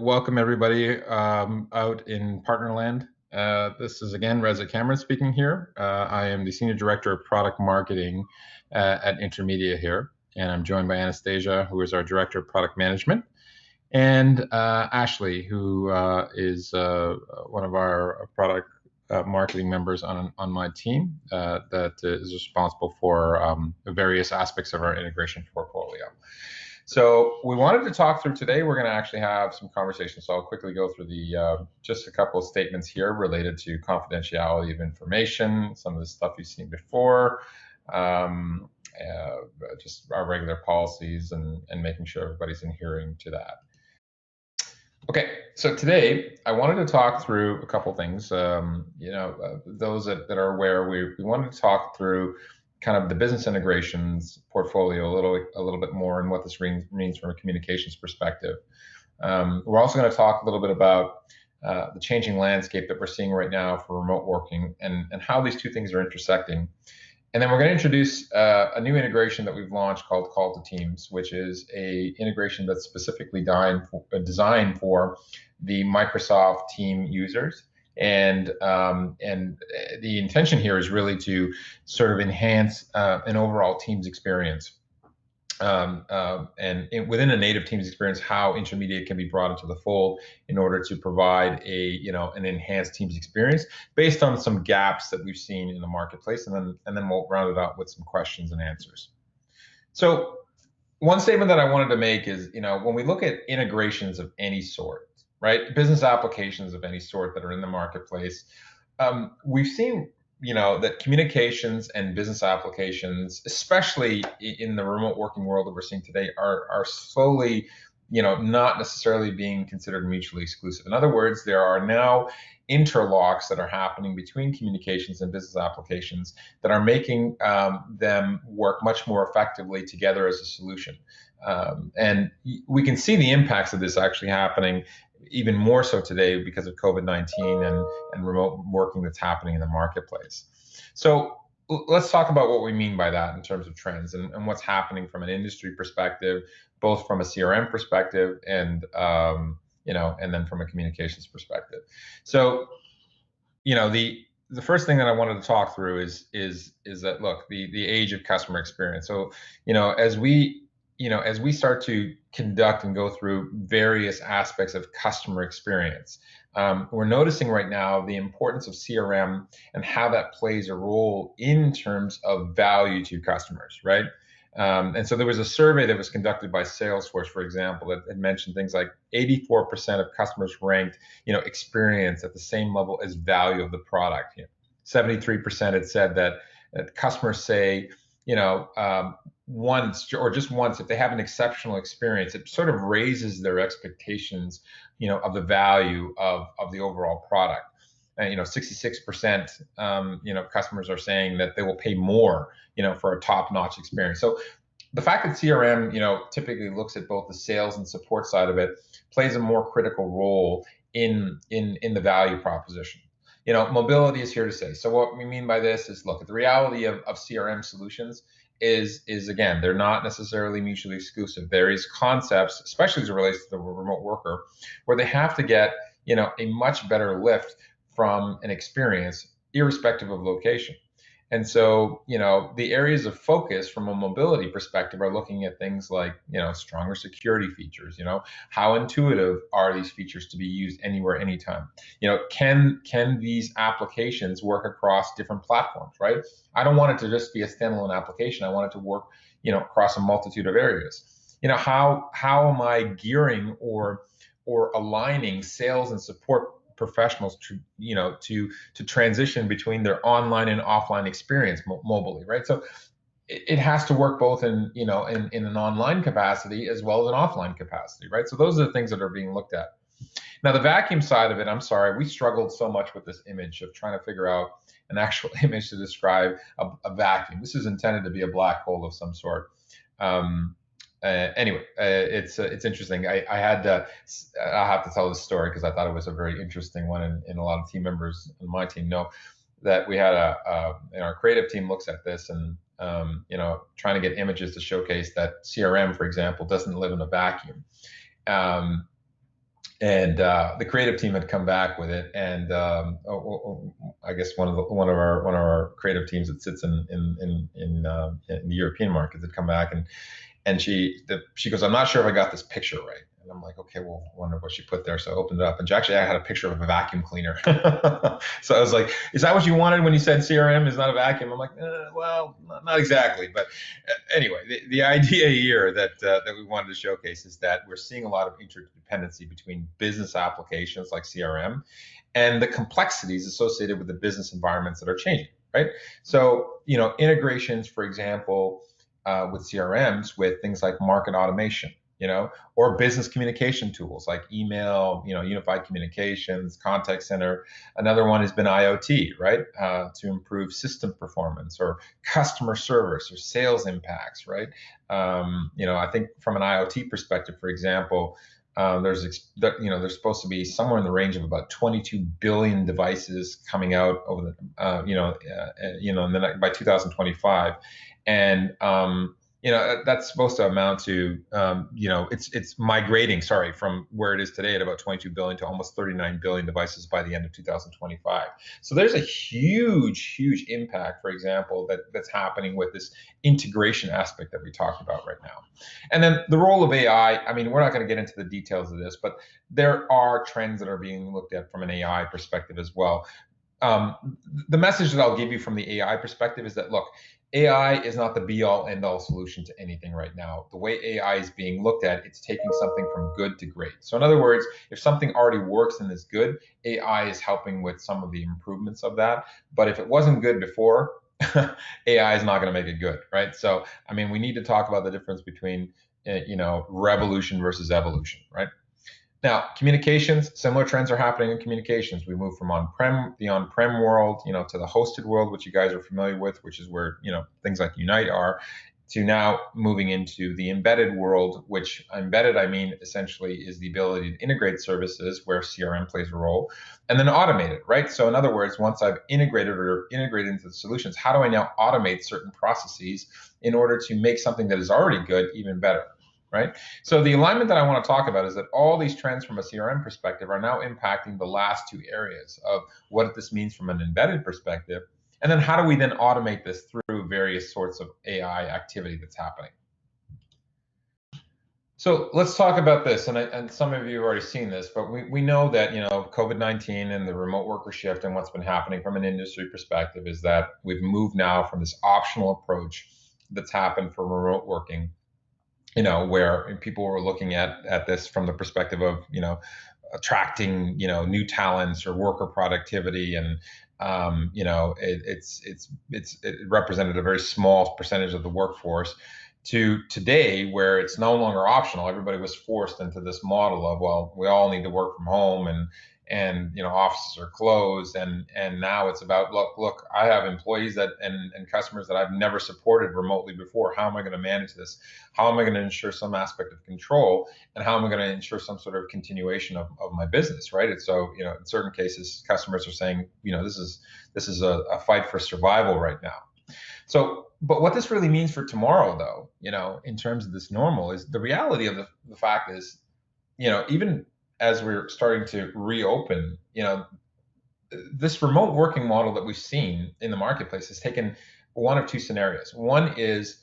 Welcome everybody out in Partnerland. This is again Reza Cameron speaking here. I am the Senior Director of Product Marketing at Intermedia here, and I'm joined by Anastasia, who is our Director of Product Management, and Ashley, who is one of our product marketing members on my team that is responsible for various aspects of our integration portfolio. So we wanted to talk through today. We're going to actually have some conversations. So I'll quickly go through the just a couple of statements here related to confidentiality of information, some of the stuff you've seen before, um, just our regular policies and making sure everybody's adhering to that. Okay, so today I wanted to talk through a couple things. Those that are aware, we wanted to talk through kind of the business integrations portfolio a little bit more and what this means from a communications perspective. We're also going to talk a little bit about the changing landscape that we're seeing right now for remote working and how these two things are intersecting. And then we're going to introduce a new integration that we've launched called Call to Teams, which is a integration that's specifically designed for the Microsoft Team users. And the intention here is really to sort of enhance an overall Teams experience. Within a native Teams experience, how Intermedia can be brought into the fold in order to provide an enhanced Teams experience based on some gaps that we've seen in the marketplace, and then we'll round it out with some questions and answers. So one statement that I wanted to make is, when we look at integrations of any sort, right, business applications of any sort that are in the marketplace, we've seen that communications and business applications, especially in the remote working world that we're seeing today, are slowly, not necessarily being considered mutually exclusive. In other words, there are now interlocks that are happening between communications and business applications that are making them work much more effectively together as a solution. And we can see the impacts of this actually happening even more so today because of COVID-19 and remote working that's happening in the marketplace. So let's talk about what we mean by that in terms of trends and what's happening from an industry perspective, both from a CRM perspective and then from a communications perspective. So, the first thing that I wanted to talk through is that, look, the age of customer experience. So, as we start to conduct and go through various aspects of customer experience, we're noticing right now the importance of CRM and how that plays a role in terms of value to customers, right? And so there was a survey that was conducted by Salesforce, for example, that had mentioned things like 84% of customers ranked, experience at the same level as value of the product. 73% had said that customers say, once or just once, if they have an exceptional experience, it sort of raises their expectations, of the value of the overall product. And 66%, customers are saying that they will pay more, for a top-notch experience. So the fact that CRM, typically looks at both the sales and support side of it, plays a more critical role in the value proposition. Mobility is here to stay. So what we mean by this is, look, the reality of CRM solutions is again, they're not necessarily mutually exclusive. There is concepts, especially as it relates to the remote worker, where they have to get, a much better lift from an experience, irrespective of location. And so, the areas of focus from a mobility perspective are looking at things like, stronger security features, how intuitive are these features to be used anywhere, anytime? Can these applications work across different platforms, right? I don't want it to just be a standalone application. I want it to work, across a multitude of areas. How am I gearing or aligning sales and support professionals to transition between their online and offline experience mobilely, right? So it has to work both in an online capacity as well as an offline capacity, right? So those are the things that are being looked at. Now, the vacuum side of it, I'm sorry, we struggled so much with this image of trying to figure out an actual image to describe a vacuum. This is intended to be a black hole of some sort. Anyway, it's interesting. I have to tell this story because I thought it was a very interesting one, and a lot of team members on my team know that we had our creative team looks at this and trying to get images to showcase that CRM, for example, doesn't live in a vacuum. And the creative team had come back with it, and I guess one of our creative teams that sits in the European market had come back, and she goes, I'm not sure if I got this picture right. And I'm like, okay, well, I wonder what she put there. So I opened it up, and actually I had a picture of a vacuum cleaner. So I was like, is that what you wanted when you said CRM is not a vacuum? I'm like, well, not exactly. But anyway, the idea here that we wanted to showcase is that we're seeing a lot of interdependency between business applications like CRM and the complexities associated with the business environments that are changing, right? So, integrations, for example, with CRMs, with things like market automation, or business communication tools like email, unified communications, contact center. Another one has been IoT, right? To improve system performance or customer service or sales impacts, right? I think from an IoT perspective, for example, there's supposed to be somewhere in the range of about 22 billion devices coming out over by 2025, and that's supposed to amount to it's migrating, from where it is today at about 22 billion to almost 39 billion devices by the end of 2025. So there's a huge impact, for example, that's happening with this integration aspect that we talked about right now. And then the role of AI, I mean, we're not going to get into the details of this, but there are trends that are being looked at from an AI perspective as well. The message that I'll give you from the AI perspective is that, look, AI is not the be all end all solution to anything right now. The way AI is being looked at, it's taking something from good to great. So in other words, if something already works and is good, AI is helping with some of the improvements of that. But if it wasn't good before, AI is not going to make it good, right? So, I mean, we need to talk about the difference between, revolution versus evolution, right? Now, communications, similar trends are happening in communications. We move from the on-prem world, to the hosted world, which you guys are familiar with, which is where, things like Unite are, to now moving into the embedded world, which embedded, I mean, essentially is the ability to integrate services where CRM plays a role, and then automate it, right? So in other words, once I've integrated into the solutions, how do I now automate certain processes in order to make something that is already good even better? Right. So the alignment that I want to talk about is that all these trends from a CRM perspective are now impacting the last two areas of what this means from an embedded perspective. And then how do we then automate this through various sorts of AI activity that's happening? So let's talk about this. And some of you have already seen this, but we know that, COVID-19 and the remote worker shift and what's been happening from an industry perspective is that we've moved now from this optional approach that's happened for remote working, where people were looking at this from the perspective of, attracting, new talents or worker productivity. And, it represented a very small percentage of the workforce, to today where it's no longer optional. Everybody was forced into this model of, well, we all need to work from home, and offices are closed, and now it's about, look, I have employees and customers that I've never supported remotely before. How am I going to manage this? How am I going to ensure some aspect of control, and how am I going to ensure some sort of continuation of my business, right? And so, in certain cases, customers are saying, this is a fight for survival right now. So, but what this really means for tomorrow, though, in terms of this normal, is the reality of the fact is, even as we're starting to reopen, this remote working model that we've seen in the marketplace has taken one of two scenarios. One is,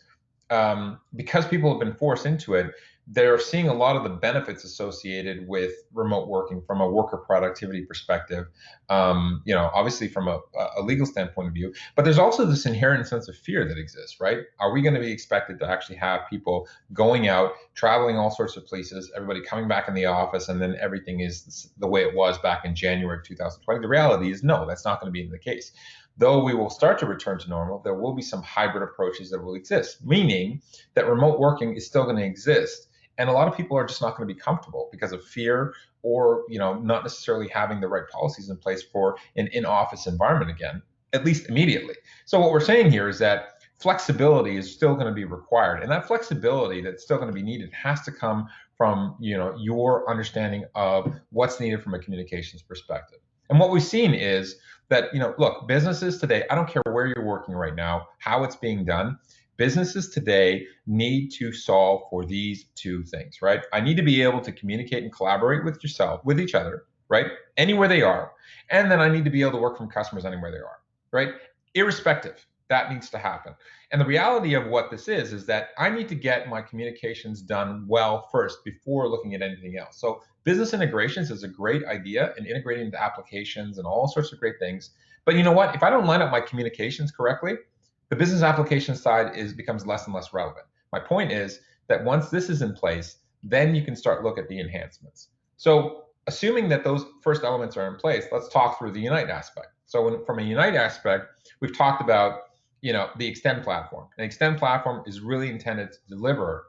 because people have been forced into it, they're seeing a lot of the benefits associated with remote working from a worker productivity perspective, obviously from a legal standpoint of view, but there's also this inherent sense of fear that exists, right? Are we going to be expected to actually have people going out, traveling all sorts of places, everybody coming back in the office, and then everything is the way it was back in January of 2020? The reality is, no, that's not going to be the case. Though we will start to return to normal, there will be some hybrid approaches that will exist, meaning that remote working is still going to exist. And a lot of people are just not going to be comfortable because of fear, or not necessarily having the right policies in place for an in-office environment again, at least immediately. So what we're saying here is that flexibility is still going to be required, and that flexibility that's still going to be needed has to come from your understanding of what's needed from a communications perspective. And what we've seen is that, look, businesses today, I don't care where you're working right now, how it's being done, Businesses today need to solve for these two things, right? I need to be able to communicate and collaborate with each other, right? Anywhere they are. And then I need to be able to work from customers anywhere they are, right? Irrespective, that needs to happen. And the reality of what this is that I need to get my communications done well first before looking at anything else. So business integrations is a great idea, and integrating into applications and all sorts of great things. But you know what? If I don't line up my communications correctly, the business application side becomes less and less relevant. My point is that once this is in place, then you can start look at the enhancements. So assuming that those first elements are in place, let's talk through the Unite aspect. So from a Unite aspect, we've talked about the Extend platform. And Extend platform is really intended to deliver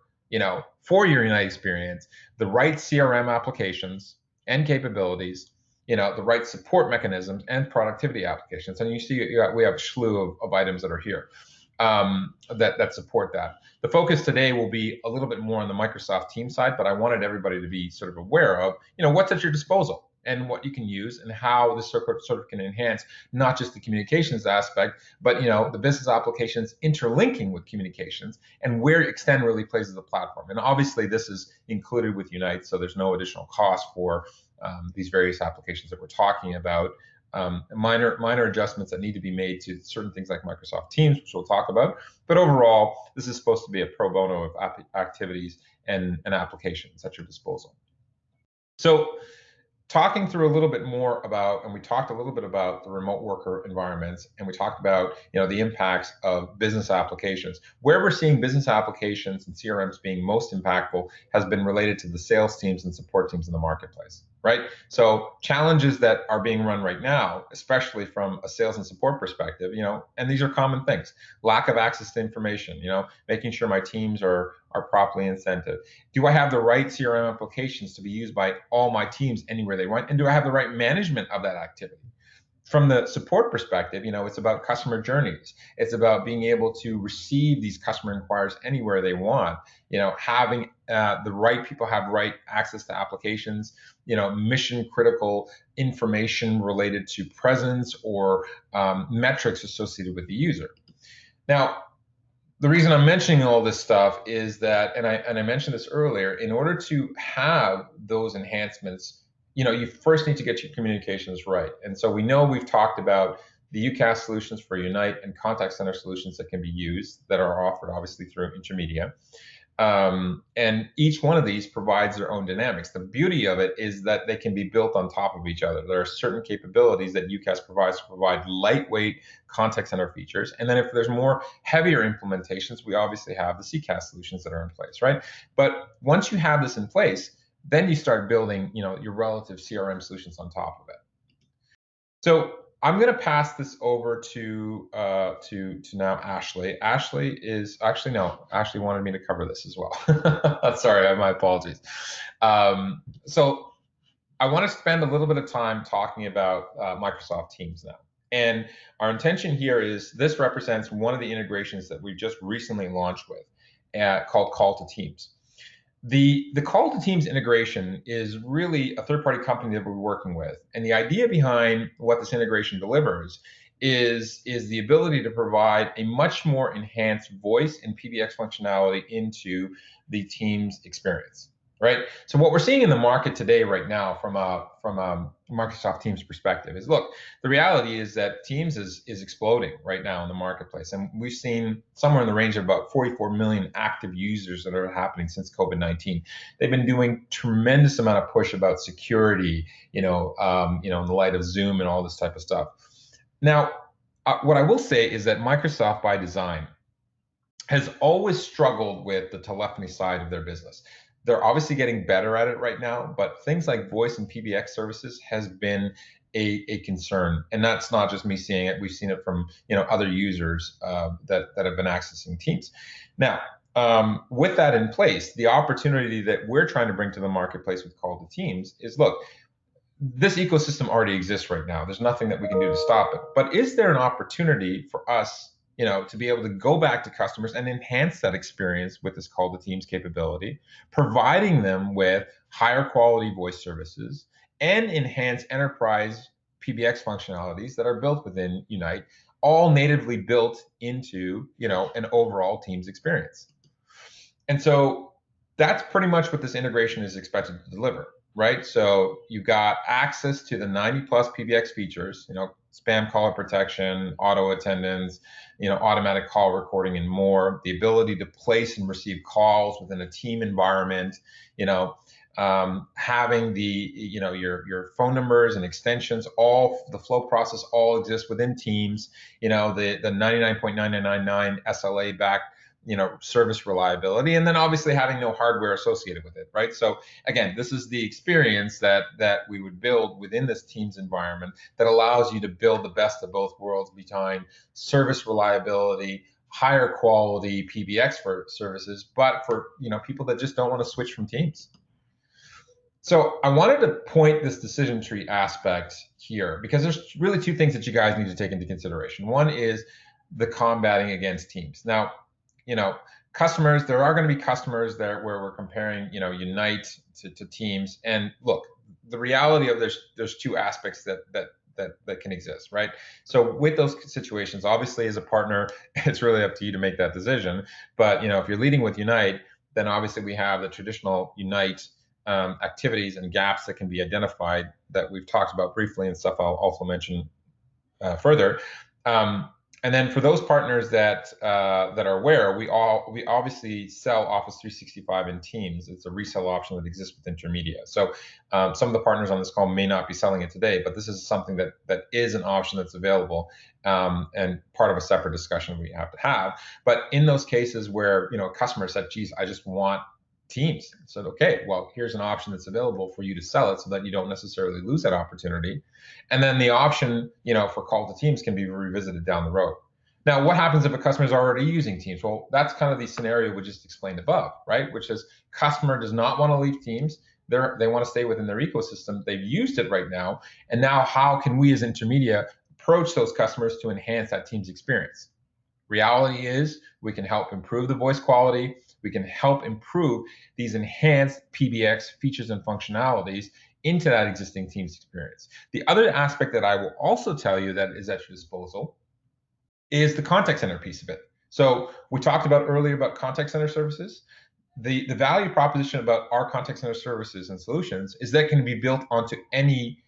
for your Unite experience, the right CRM applications and capabilities, the right support mechanisms and productivity applications. And you see, we have a slew of items that are here that support that. The focus today will be a little bit more on the Microsoft Teams side, but I wanted everybody to be sort of aware of, what's at your disposal and what you can use and how this sort of can enhance not just the communications aspect, but the business applications interlinking with communications and where Extend really plays as a platform. And obviously this is included with Unite, so there's no additional cost for these various applications that we're talking about. Minor adjustments that need to be made to certain things like Microsoft Teams, which we'll talk about. But overall, this is supposed to be a pro bono of activities and applications at your disposal. So talking through a little bit more about, and we talked a little bit about the remote worker environments, and we talked about the impacts of business applications. Where we're seeing business applications and CRMs being most impactful has been related to the sales teams and support teams in the marketplace, right? So challenges that are being run right now, especially from a sales and support perspective, and these are common things: lack of access to information, making sure my teams are properly incented. Do I have the right CRM applications to be used by all my teams anywhere they want? And do I have the right management of that activity? From the support perspective, it's about customer journeys. It's about being able to receive these customer inquiries anywhere they want. Having the right people have right access to applications. Mission critical information related to presence or metrics associated with the user. Now, the reason I'm mentioning all this stuff is that, and I mentioned this earlier, in order to have those enhancements, you first need to get your communications right. And so we know we've talked about the UCaaS solutions for Unite and contact center solutions that can be used that are offered obviously through Intermedia. And each one of these provides their own dynamics. The beauty of it is that they can be built on top of each other. There are certain capabilities that UCaaS provides to provide lightweight contact center features. And then if there's more heavier implementations, we obviously have the CCaaS solutions that are in place, right? But once you have this in place, then you start building, your relative CRM solutions on top of it. So I'm going to pass this over to now Ashley. Ashley wanted me to cover this as well. Sorry, my apologies. So I want to spend a little bit of time talking about Microsoft Teams now. And our intention here is this represents one of the integrations that we've just recently launched with, called Call to Teams. The Call to Teams integration is really a third-party company that we're working with. And the idea behind what this integration delivers is the ability to provide a much more enhanced voice and PBX functionality into the Teams experience, right? So what we're seeing in the market today right now from a Microsoft Teams perspective is, look, the reality is that Teams is exploding right now in the marketplace. And we've seen somewhere in the range of about 44 million active users that are happening since COVID-19. They've been doing tremendous amount of push about security, in the light of Zoom and all this type of stuff. Now, what I will say is that Microsoft by design has always struggled with the telephony side of their business. They're obviously getting better at it right now, but things like voice and PBX services has been a concern. And that's not just me seeing it. We've seen it from other users that have been accessing Teams. Now, with that in place, the opportunity that we're trying to bring to the marketplace with Call to Teams is, look, this ecosystem already exists right now. There's nothing that we can do to stop it. But is there an opportunity for us, to be able to go back to customers and enhance that experience with this Call to Teams capability, providing them with higher quality voice services and enhanced enterprise PBX functionalities that are built within Unite, all natively built into, an overall Teams experience. And so that's pretty much what this integration is expected to deliver, right? So you've got access to the 90 plus PBX features, spam caller protection, auto attendance, automatic call recording, and more. The ability to place and receive calls within a team environment, having your phone numbers and extensions, all the flow process all exists within Teams. The 99.9999 SLA backed service reliability, and then obviously having no hardware associated with it, right? So again, this is the experience that we would build within this Teams environment that allows you to build the best of both worlds behind service reliability, higher quality PBX for services, but for people that just don't want to switch from Teams. So I wanted to point this decision tree aspect here because there's really two things that you guys need to take into consideration. One is the combating against Teams. Now, customers, there are going to be customers there where we're comparing, Unite to Teams. And look, the reality of there's two aspects that can exist, right? So with those situations, obviously as a partner, it's really up to you to make that decision. But if you're leading with Unite, then obviously we have the traditional Unite activities and gaps that can be identified that we've talked about briefly, and stuff I'll also mention further. And then for those partners that are aware, we obviously sell Office 365 in Teams. It's a resale option that exists with Intermedia. So some of the partners on this call may not be selling it today, but this is something that is an option that's available and part of a separate discussion we have to have. But in those cases where a customer said, "Geez, I just want Teams," I said, "Okay, well, here's an option that's available for you to sell it so that you don't necessarily lose that opportunity." And then the option, for call to Teams can be revisited down the road. Now, what happens if a customer is already using Teams? Well, that's kind of the scenario we just explained above, right? Which is customer does not want to leave Teams. They want to stay within their ecosystem. They've used it right now. And now how can we as Intermedia approach those customers to enhance that Teams experience? Reality is we can help improve the voice quality. We can help improve these enhanced PBX features and functionalities into that existing Teams experience. The other aspect that I will also tell you that is at your disposal is the contact center piece of it. So we talked about earlier about contact center services. The value proposition about our contact center services and solutions is that it can be built onto any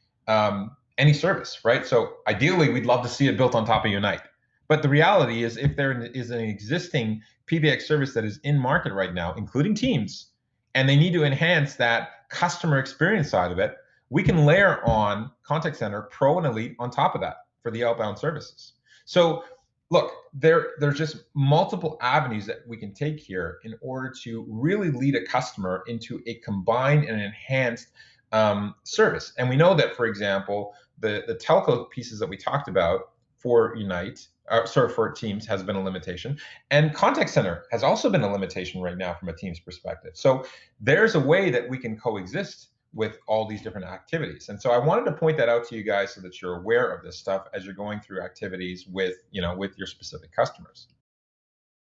service, right? So ideally, we'd love to see it built on top of Unite. But the reality is, if there is an existing PBX service that is in market right now, including Teams, and they need to enhance that customer experience side of it, we can layer on Contact Center Pro and Elite on top of that for the outbound services. So look, there's just multiple avenues that we can take here in order to really lead a customer into a combined and enhanced service. And we know that, for example, the telco pieces that we talked about for Unite, for Teams has been a limitation, and Contact Center has also been a limitation right now from a Teams perspective. So there's a way that we can coexist with all these different activities. And so I wanted to point that out to you guys so that you're aware of this stuff as you're going through activities with your specific customers.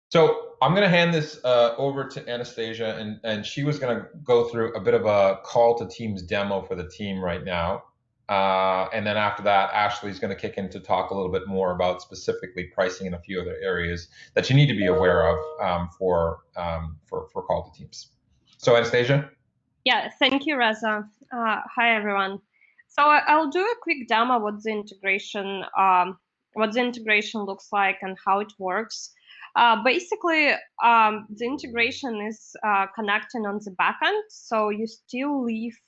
So I'm going to hand this over to Anastasia, and she was going to go through a bit of a call to Teams demo for the team right now. And then after that, Ashley's going to kick in to talk a little bit more about specifically pricing and a few other areas that you need to be aware of for call to Teams. So Anastasia? Yeah, thank you, Reza. Hi, everyone. So I'll do a quick demo what the integration looks like and how it works. Basically, the integration is connecting on the backend, so you still live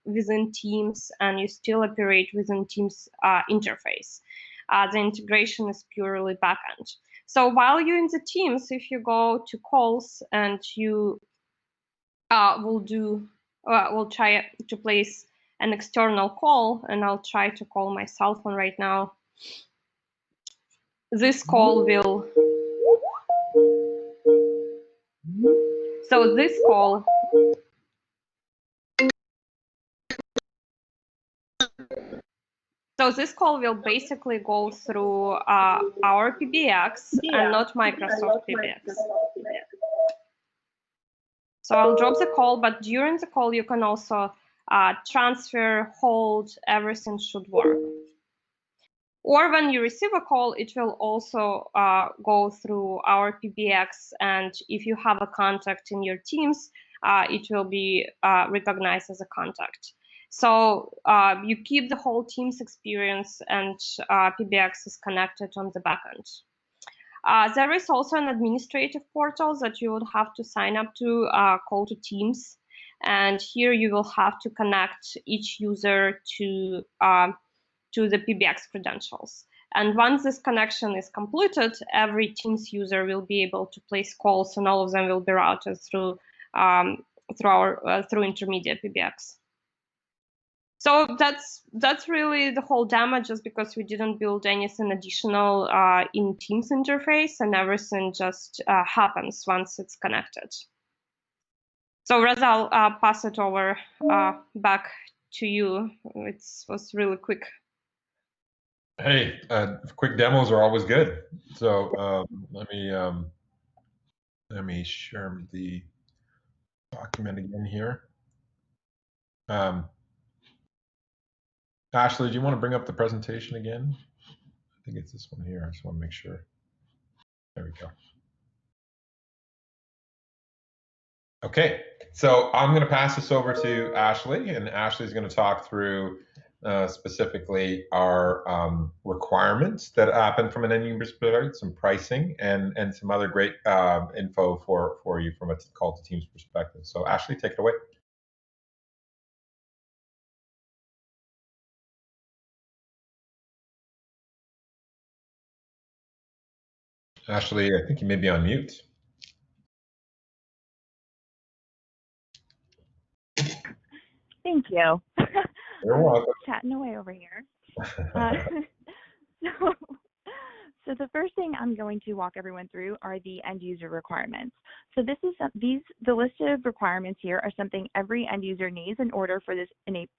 within Teams and you still operate within Teams interface. The integration is purely backend. So while you're in the Teams, if you go to calls and you we'll try to place an external call, and I'll try to call my cell phone right now. This call will. So this call. So this call will basically go through our PBX and not Microsoft PBX. So I'll drop the call, but during the call, you can also transfer, hold, everything should work. Or when you receive a call, it will also go through our PBX. And if you have a contact in your Teams, it will be recognized as a contact. So you keep the whole Teams experience, and PBX is connected on the backend. There is also an administrative portal that you would have to sign up to call to Teams. And here you will have to connect each user to the PBX credentials. And once this connection is completed, every Teams user will be able to place calls, and all of them will be routed through Intermedia PBX. So that's really the whole demo, just because we didn't build anything additional in Teams interface, and everything just happens once it's connected. So Reza, I'll pass it over back to you. It was really quick. Hey, quick demos are always good. So let me share the document again here. Ashley, do you want to bring up the presentation again? I think it's this one here. I just want to make sure. There we go. Okay, so I'm going to pass this over to Ashley, and Ashley's going to talk through specifically our requirements that happen from an end user perspective, some pricing, and some other great info for you from a call to Teams perspective. So Ashley, take it away. Ashley, I think you may be on mute. Thank you. You're welcome. Chatting away over here. So the first thing I'm going to walk everyone through are the end user requirements. So this is the list of requirements here are something every end user needs in order for this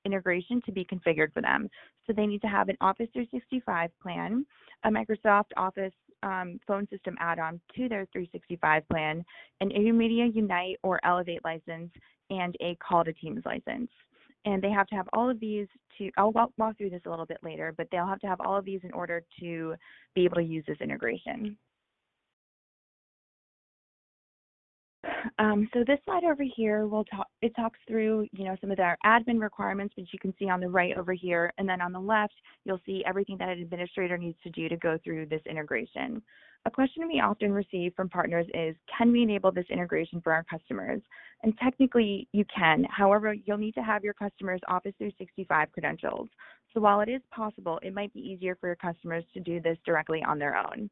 integration to be configured for them. So they need to have an Office 365 plan, a Microsoft Office phone system add-on to their 365 plan, an Intermedia Unite or Elevate license, and a Call to Teams license. And they have to have all of these I'll walk through this a little bit later, but they'll have to have all of these in order to be able to use this integration. So this slide over here it talks through, some of their admin requirements, which you can see on the right over here. And then on the left, you'll see everything that an administrator needs to do to go through this integration. A question we often receive from partners is, can we enable this integration for our customers? And technically you can. However, you'll need to have your customers' Office 365 credentials. So while it is possible, it might be easier for your customers to do this directly on their own.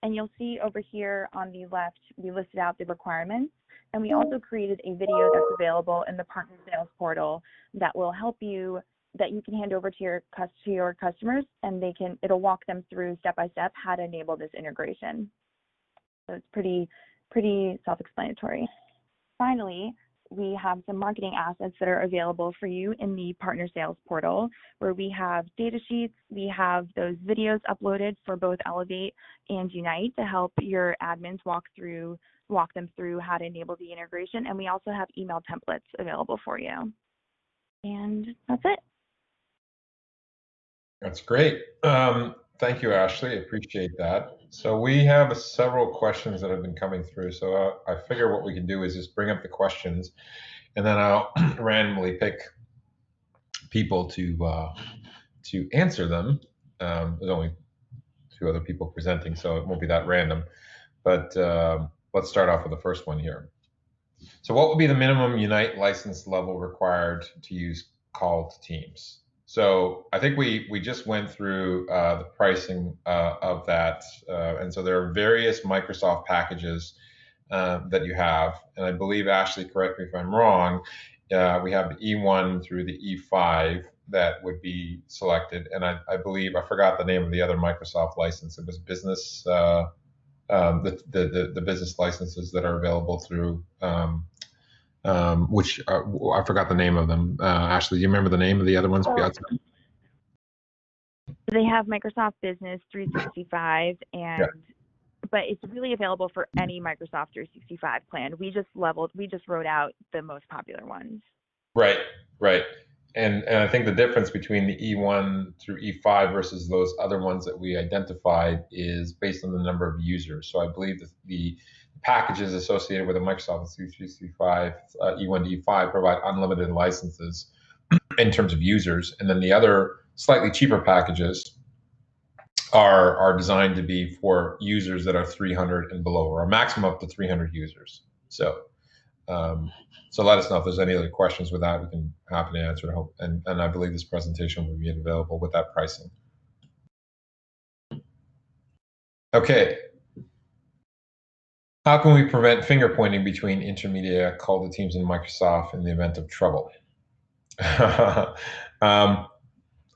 And you'll see over here on the left, we listed out the requirements, and we also created a video that's available in the partner sales portal that will help you, that you can hand over to your customers, and it'll walk them through step by step how to enable this integration. So it's pretty self-explanatory. Finally, we have some marketing assets that are available for you in the partner sales portal, where we have data sheets, we have those videos uploaded for both Elevate and Unite to help your admins walk them through how to enable the integration, and we also have email templates available for you. And that's it. That's great. Thank you, Ashley. I appreciate that. So we have several questions that have been coming through. So I figure what we can do is just bring up the questions, and then I'll randomly pick people to answer them. There's only 2 other people presenting, so it won't be that random. But let's start off with the first one here. So what would be the minimum Unite license level required to use Call to Teams? So I think we just went through the pricing of that. And so there are various Microsoft packages that you have. And I believe, Ashley, correct me if I'm wrong, we have the E1 through the E5 that would be selected. And I believe, I forgot the name of the other Microsoft license. It was business, the business licenses that are available through which I forgot the name of them. Ashley, do you remember the name of the other ones? They have Microsoft Business 365, and but it's really available for any Microsoft 365 plan. We just wrote out the most popular ones. Right. And I think the difference between the E1 through E5 versus those other ones that we identified is based on the number of users. So I believe that the packages associated with a Microsoft 365 E1 to E5 provide unlimited licenses in terms of users, and then the other slightly cheaper packages are designed to be for users that are 300 and below, or a maximum up to 300 users. So so let us know if there's any other questions with that. We can happy to answer. And I believe this presentation will be available with that pricing. Okay. How can we prevent finger pointing between Intermedia, Call the Teams, and Microsoft in the event of trouble? A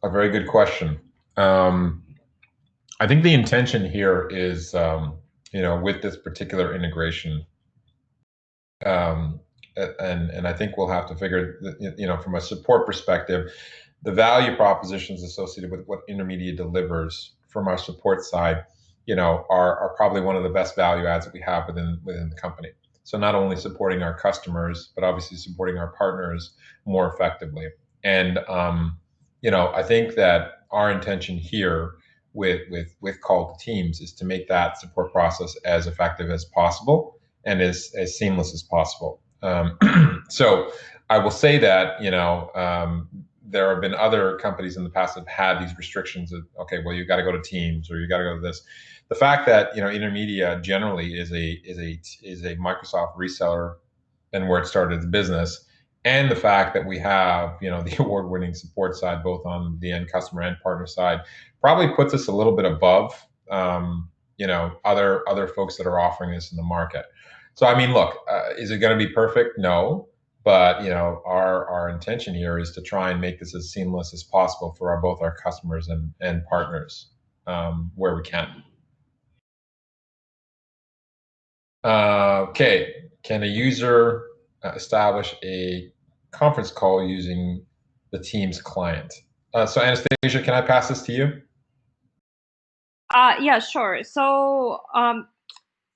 very good question. I think the intention here is, with this particular integration, and I think we'll have to figure, from a support perspective, the value propositions associated with what Intermedia delivers from our support side, are probably one of the best value adds that we have within the company. So not only supporting our customers, but obviously supporting our partners more effectively. And I think that our intention here with Call to Teams is to make that support process as effective as possible and as seamless as possible. So I will say that, there have been other companies in the past that have had these restrictions of, okay, well, you got to go to Teams or you got to go to this. The fact that, Intermedia generally is a Microsoft reseller and where it started the business, and the fact that we have, the award-winning support side, both on the end customer and partner side, probably puts us a little bit above, other folks that are offering this in the market. So, I mean, look, is it going to be perfect? No. But, our intention here is to try and make this as seamless as possible for both our customers and partners, where we can. Okay. Can a user establish a conference call using the Teams client? So Anastasia, can I pass this to you? Yeah, sure. So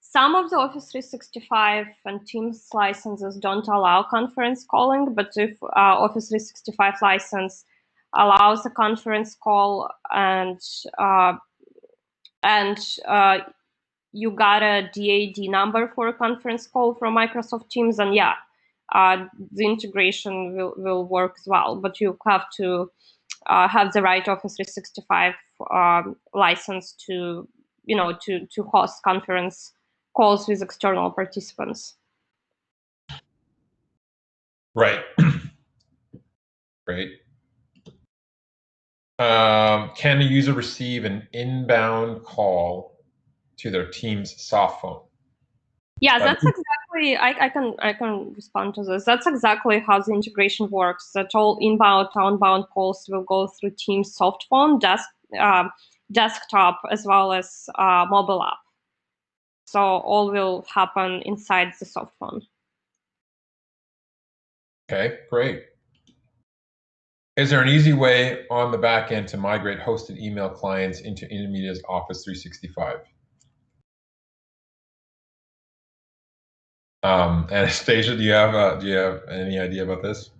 some of the Office 365 and Teams licenses don't allow conference calling, but if Office 365 license allows a conference call and you got a DAD number for a conference call from Microsoft Teams, and yeah, the integration will work as well. But you have to have the right Office 365 license to host conference calls with external participants. Right. Great. Can a user receive an inbound call to their Teams soft phone? Yeah, that's exactly. I can respond to this. That's exactly how the integration works. That all inbound, outbound calls will go through Teams soft phone, desktop, as well as mobile app. So all will happen inside the soft phone. Okay, great. Is there an easy way on the back end to migrate hosted email clients into Intermedia's Office 365? Anastasia, do you have any idea about this?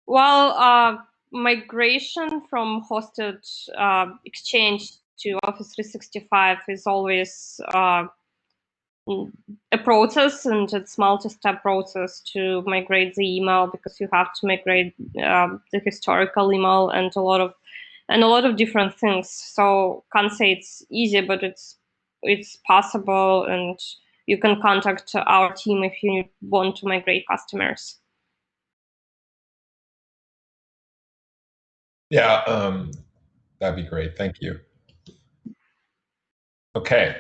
Well, migration from hosted Exchange to Office 365 is always a process, and it's multi-step process to migrate the email, because you have to migrate the historical email and a lot of different things. So can't say it's easy, but it's possible, and you can contact our team if you want to migrate customers. Yeah, that'd be great. Thank you. Okay.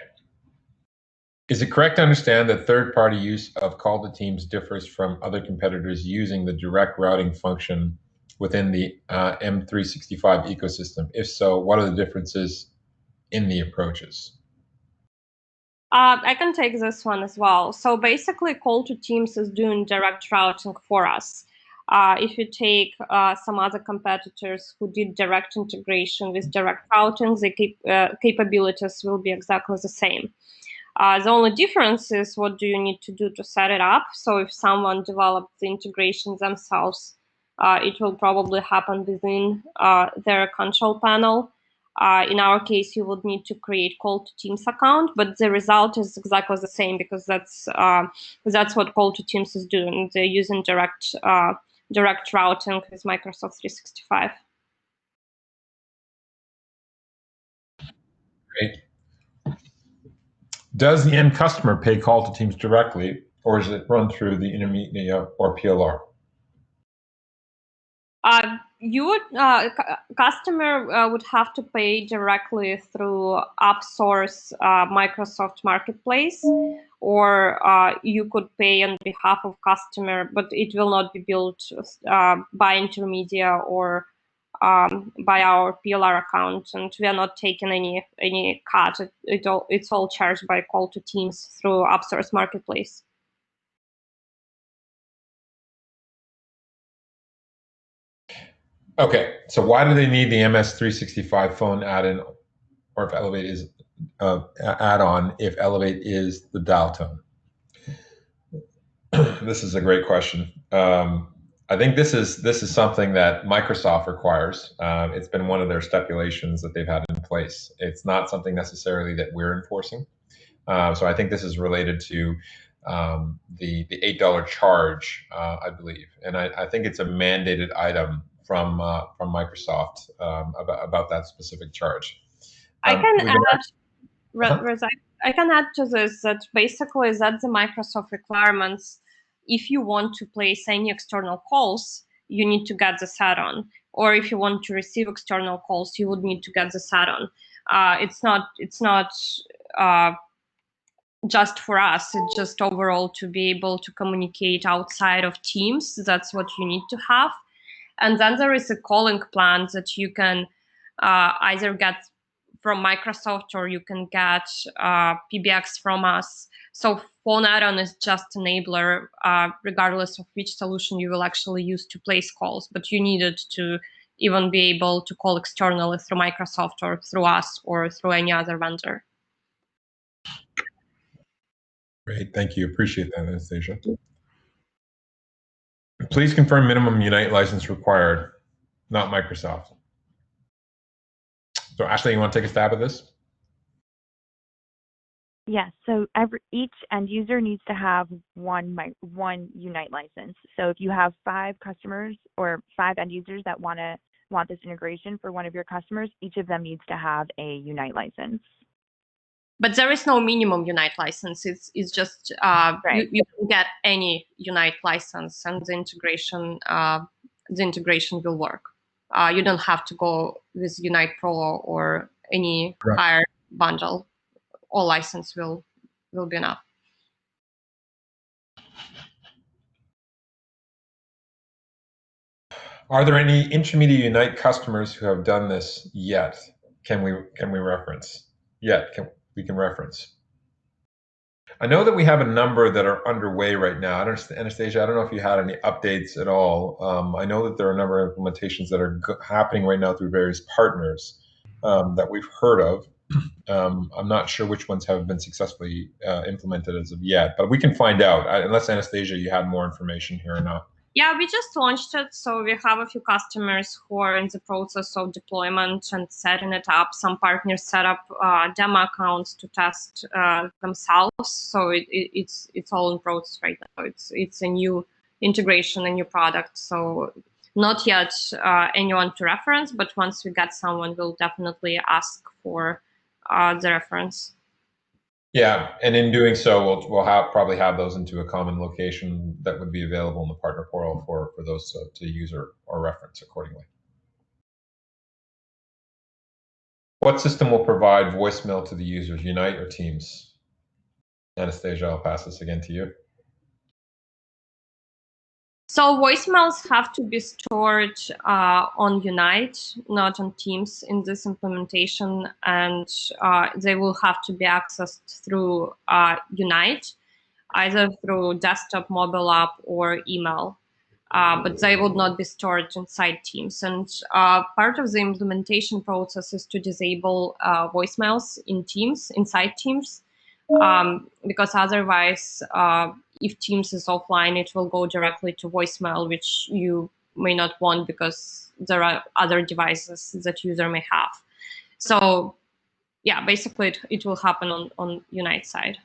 Is it correct to understand that third-party use of Call to Teams differs from other competitors using the direct routing function within the M365 ecosystem? If so, what are the differences in the approaches? I can take this one as well. So basically, Call to Teams is doing direct routing for us. If you take some other competitors who did direct integration with direct routing, the capabilities will be exactly the same. The only difference is what do you need to do to set it up. So if someone developed the integration themselves, it will probably happen within their control panel. In our case, you would need to create call to Teams account, but the result is exactly the same because that's what call to Teams is doing. They're using direct routing with Microsoft 365. Great. Does the end customer pay call to Teams directly, or is it run through the Intermedia or PLR? Customer would have to pay directly through AppSource Microsoft Marketplace, or you could pay on behalf of customer, but it will not be billed by Intermedia or by our PLR account, and we are not taking any cut. It's all charged by call to Teams through AppSource Marketplace. Okay, so why do they need the MS365 phone add-in, or if Elevate is add-on, if Elevate is the dial tone? This is a great question. I think this is something that Microsoft requires. It's been one of their stipulations that they've had in place. It's not something necessarily that we're enforcing. So I think this is related to the $8 charge, I believe, and I think it's a mandated item from Microsoft about that specific charge. I can add. Uh-huh. I can add to this that basically that's the Microsoft requirements. If you want to place any external calls, you need to get this add-on. Or if you want to receive external calls, you would need to get this add-on. It's not just for us. It's just overall to be able to communicate outside of Teams. That's what you need to have. And then there is a calling plan that you can either get from Microsoft or you can get PBX from us. So phone add-on is just enabler, regardless of which solution you will actually use to place calls. But you need it to even be able to call externally through Microsoft or through us or through any other vendor. Great, thank you. Appreciate that, Anastasia. Please confirm minimum Unite license required, not Microsoft. So Ashley, you want to take a stab at this? Yes, so each end user needs to have one Unite license. So if you have 5 customers or 5 end users that want this integration for one of your customers, each of them needs to have a Unite license. But there is no minimum Unite license. It's just right. you can get any Unite license, and the integration will work. You don't have to go with Unite Pro or any higher bundle. All license will be enough. Are there any Intermedia Unite customers who have done this yet? Can we reference? We can reference. I know that we have a number that are underway right now. Anastasia, I don't know if you had any updates at all. I know that there are a number of implementations that are happening right now through various partners that we've heard of. I'm not sure which ones have been successfully implemented as of yet, but we can find out. Unless Anastasia, you had more information here or not. Yeah, we just launched it, so we have a few customers who are in the process of deployment and setting it up. Some partners set up demo accounts to test themselves, so it's all in process right now. It's a new integration, a new product, so not yet anyone to reference, but once we get someone, we'll definitely ask for the reference. Yeah, and in doing so, we'll probably have those into a common location that would be available in the partner portal for those to use or reference accordingly. What system will provide voicemail to the users, Unite or Teams? Anastasia, I'll pass this again to you. So voicemails have to be stored on Unite, not on Teams in this implementation, and they will have to be accessed through Unite, either through desktop, mobile app, or email. But they would not be stored inside Teams. And part of the implementation process is to disable voicemails in Teams, inside Teams, because otherwise, if Teams is offline, it will go directly to voicemail, which you may not want because there are other devices that user may have. So yeah, basically it will happen on Unite side.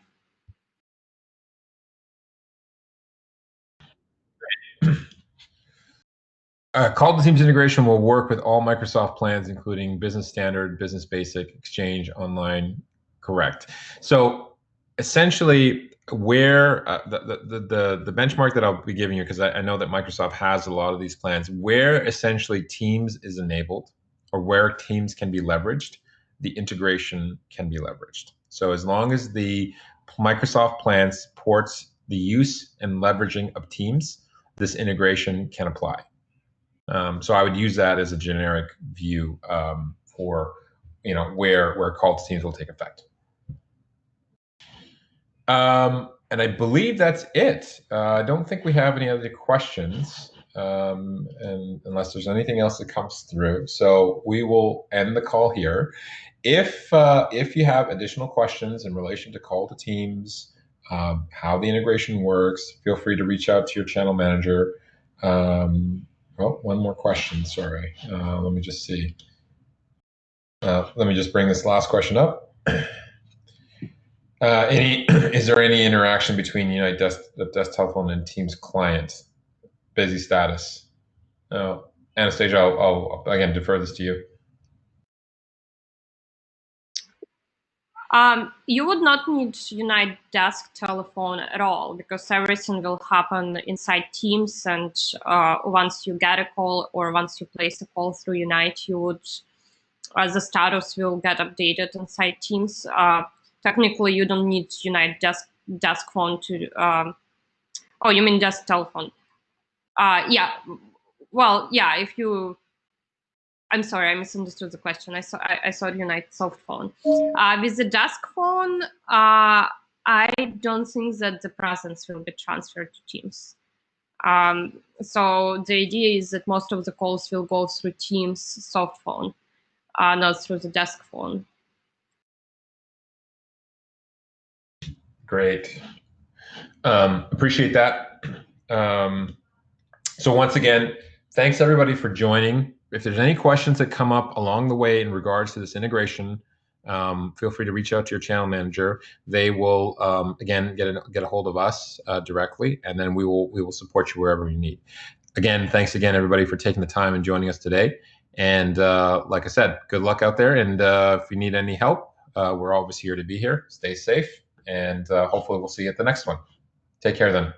Call to Teams integration will work with all Microsoft plans, including Business Standard, Business Basic, Exchange, Online. Correct. So essentially, where the benchmark that I'll be giving you, because I know that Microsoft has a lot of these plans, where essentially Teams is enabled or where Teams can be leveraged, the integration can be leveraged. So as long as the Microsoft plan supports the use and leveraging of Teams, this integration can apply. So I would use that as a generic view for where call to teams will take effect. And I believe that's it. I don't think we have any other questions, and unless there's anything else that comes through. So we will end the call here. If you have additional questions in relation to call to teams, how the integration works, feel free to reach out to your channel manager. Oh, one more question. Sorry. Let me just see. Let me just bring this last question up. Is there any interaction between Unite Desk Telephone and Teams client? Busy status. Anastasia, I'll again defer this to you. You would not need Unite Desk Telephone at all because everything will happen inside Teams. And once you get a call or once you place a call through Unite, you would, the status will get updated inside Teams. Technically, you don't need Unite Desk Phone to. Oh, you mean Desk Telephone? Yeah. Well, yeah. If you. I'm sorry, I misunderstood the question. I saw Unite soft phone. With the desk phone, I don't think that the presence will be transferred to Teams. So the idea is that most of the calls will go through Teams soft phone, not through the desk phone. Great. Appreciate that. So once again, thanks everybody for joining. If there's any questions that come up along the way in regards to this integration, feel free to reach out to your channel manager. They will again get a hold of us directly, and then we will support you wherever you need. Again, thanks again everybody for taking the time and joining us today. And like I said, good luck out there. And if you need any help, we're always here to be here. Stay safe, and hopefully we'll see you at the next one. Take care then.